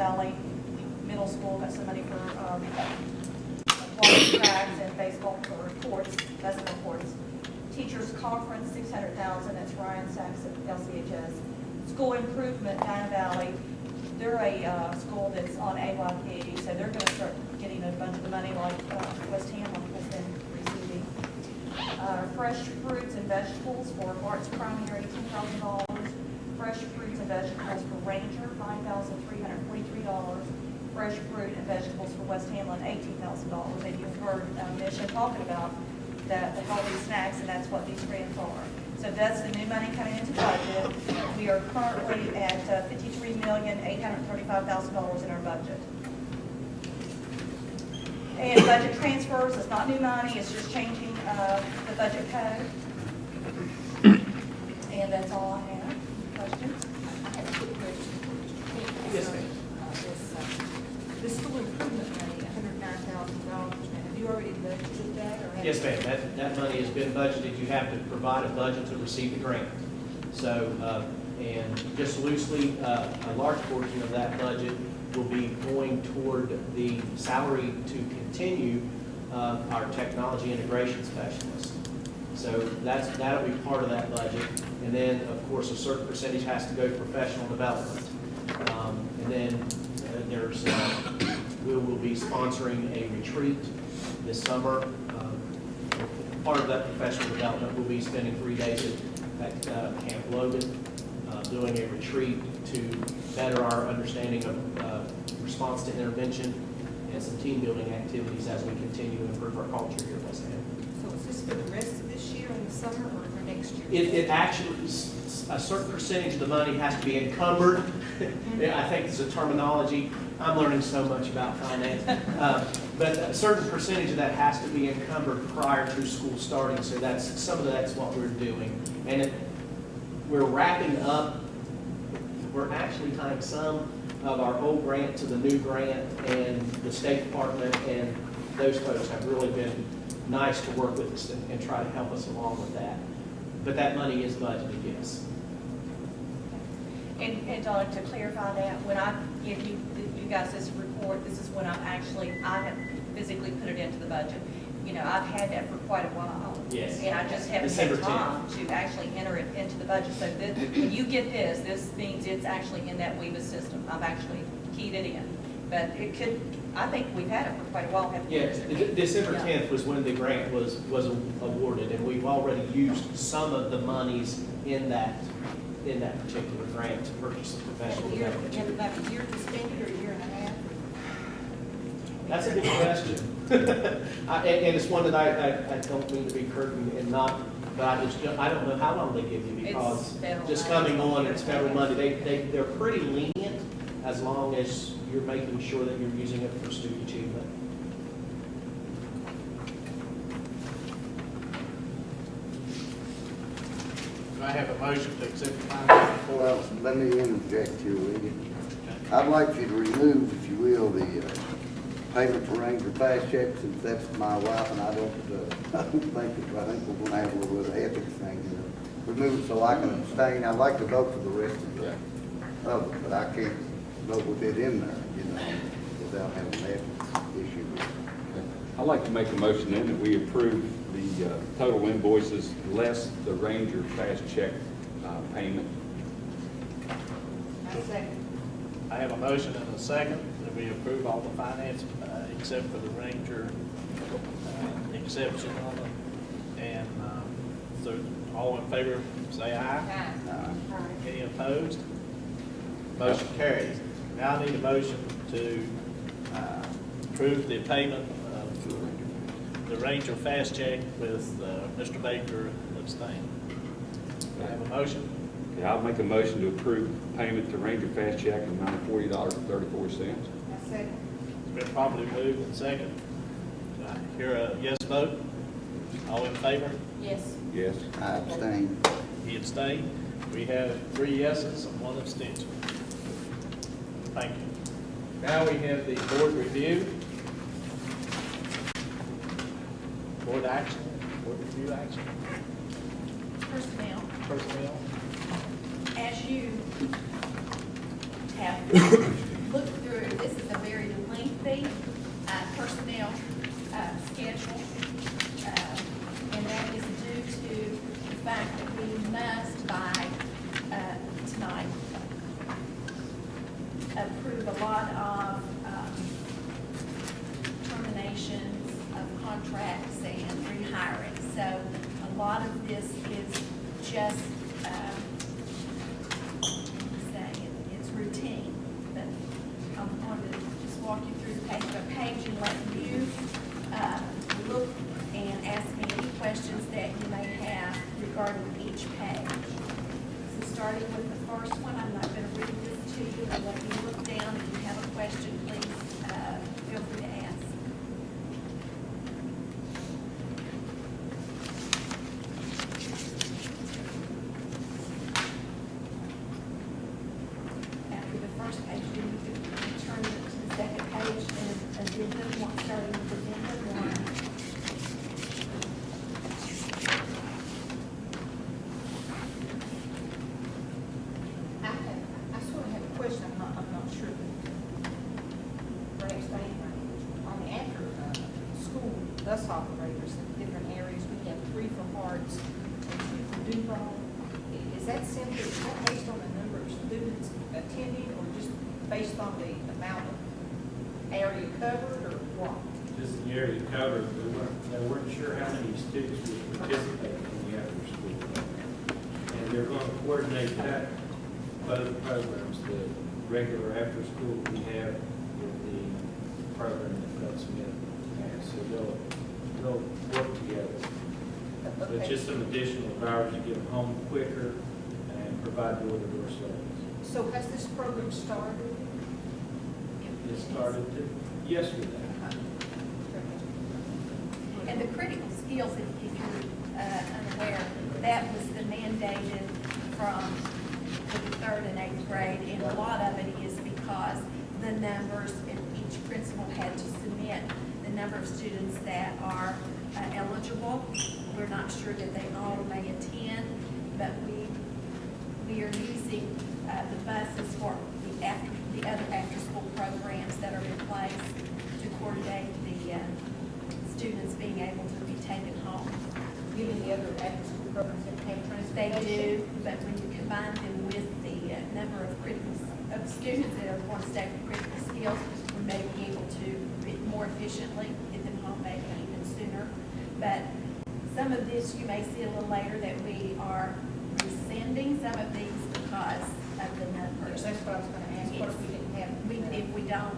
Valley Middle School got some money for walking tracks and baseball courts, basketball courts. Teachers Conference, $600,000, that's Ryan Sachs at LCHS. School Improvement, Dinah Valley, they're a school that's on AYP, so they're going to start getting a bunch of the money like West Hamlin has been receiving. Fresh fruits and vegetables for Mark's Primary, $10,000. Fresh fruits and vegetables for Ranger, $9,343. Fresh fruit and vegetables for West Hamlin, $18,000. And you've heard Misha talking about the healthy snacks, and that's what these grants are. So that's the new money coming into budget. We are currently at $53,835,000 in our budget. And budget transfers is not new money, it's just changing the budget code. And that's all I have. Questions? I have a quick question. Yes, ma'am. This school improvement money, $109,000, have you already budgeted that? Or have Yes, you- ma'am, that money has been budgeted. You have to provide a budget to receive the grant. So, and just loosely, a large portion of that budget will be going toward the salary to continue our technology integration specialist. So that'll be part of that budget. And then, of course, a certain percentage has to go to professional development. And then there's, we will be sponsoring a retreat this summer. Part of that professional development will be spending 3 days at Camp Logan, doing a retreat to better our understanding of response to intervention and some team building activities as we continue to improve our culture here at West Ham. So is this for the rest of this year in the summer or for next year? It actually, a certain percentage of the money has to be encumbered. I think it's a terminology. I'm learning so much about finance. But a certain percentage of that has to be encumbered prior to school starting. So some of that's what we're doing. And we're wrapping up, we're actually tying some of our old grant to the new grant, and the State Department and those folks have really been nice to work with us and try to help us along with that. But that money is budgeted, yes. And Donna, to clarify that, when I give you guys this report, this is when I have physically put it into the budget. You know, I've had that for quite a while. Yes. And I just haven't December had 10th. time to actually enter it into the budget. So when you get this means it's actually in that WEBA system. I've actually keyed it in. But it could, I think we've had it for quite a while, haven't we? Yes, December Yeah. 10th was when the grant was awarded, and we've already used some of the monies in that particular grant to purchase a professional You development. have about a year to spend it or a year and a half? That's a good question. And it's one that I don't mean to be curtain and not, but I don't know how long they give you, because It's federal just money. coming on, it's federal money. They're pretty lenient as long as you're making sure that you're using it for student achievement. Do I have a motion to accept the finance report? Well, let me interject here, will you? I'd like you to remove, if you will, the payment for Ranger Fast Check, since that's my wife, and I think we're gonna have a little bit of ethics thing, you know. Remove it so I can abstain. I'd like to vote for the rest of it, but I can't vote with it in there, you know, without having an ethics issue. I'd like to make a motion then that we approve the total invoices less the Ranger Fast Check payment. I second. I have a motion and a second that we approve all the finance except for the Ranger exception on it. And so all in favor, say aye. Any opposed? Motion carries. Now I need a motion to approve the payment of the Ranger Fast Check with Mr. Baker abstaining. Do I have a motion? Okay, I'll make a motion to approve payment to Ranger Fast Check in the amount of $40.34. I second. It's been properly moved and second. Do I hear a yes vote? All in favor? Yes. Yes. I abstain. He abstained. We have 3 yeses and 1 abstention. Thank you. Now we have the board review. Board action, board review action, Personnel. personnel. As you have looked through approved a lot of terminations of contracts and rehiring. So a lot of this is just, it's routine. But I wanted to just walk you through the page by page and let you look and ask me any questions that you may have regarding each page. So starting with the first one, I'm not going to read this to you, but let me look down. If you have a question, please feel free to ask. After the first page, then you can turn to the second page and addendum, starting with addendum 1. I sort of have a question, I'm not sure. Perhaps they, on the after, school bus operators in different areas, we have 3 for Hearts and 2 for Duval. Is that simply, is that based on the number of students attending, or just based on the amount of area covered, or what? Just the area covered, they weren't sure how many students would participate in the after-school program. And they're going to coordinate that, both programs, the regular after-school we have with the program that Bud Smith has. So they'll work together. So it's just some additional hours to get them home quicker and provide door-to-door service. So has this program started? It started yesterday. And the critical skills, if you're unaware, that was the mandated from the 3rd and 8th grade, and a lot of it is because the numbers, and each principal had to submit the number of students that are eligible. We're not sure that they all may attend, but we are using the buses for the other after-school programs that are in place to coordinate the students being able to be taken home. Given the other after-school programs that have They transportation? do, but when you combine them with the number of students that are going to stay for critical skills, we may be able to more efficiently get them home maybe even sooner. But some of this you may see a little later that we are rescinding some of these because of the numbers. That's what I was going to ask, what if we didn't have? If we don't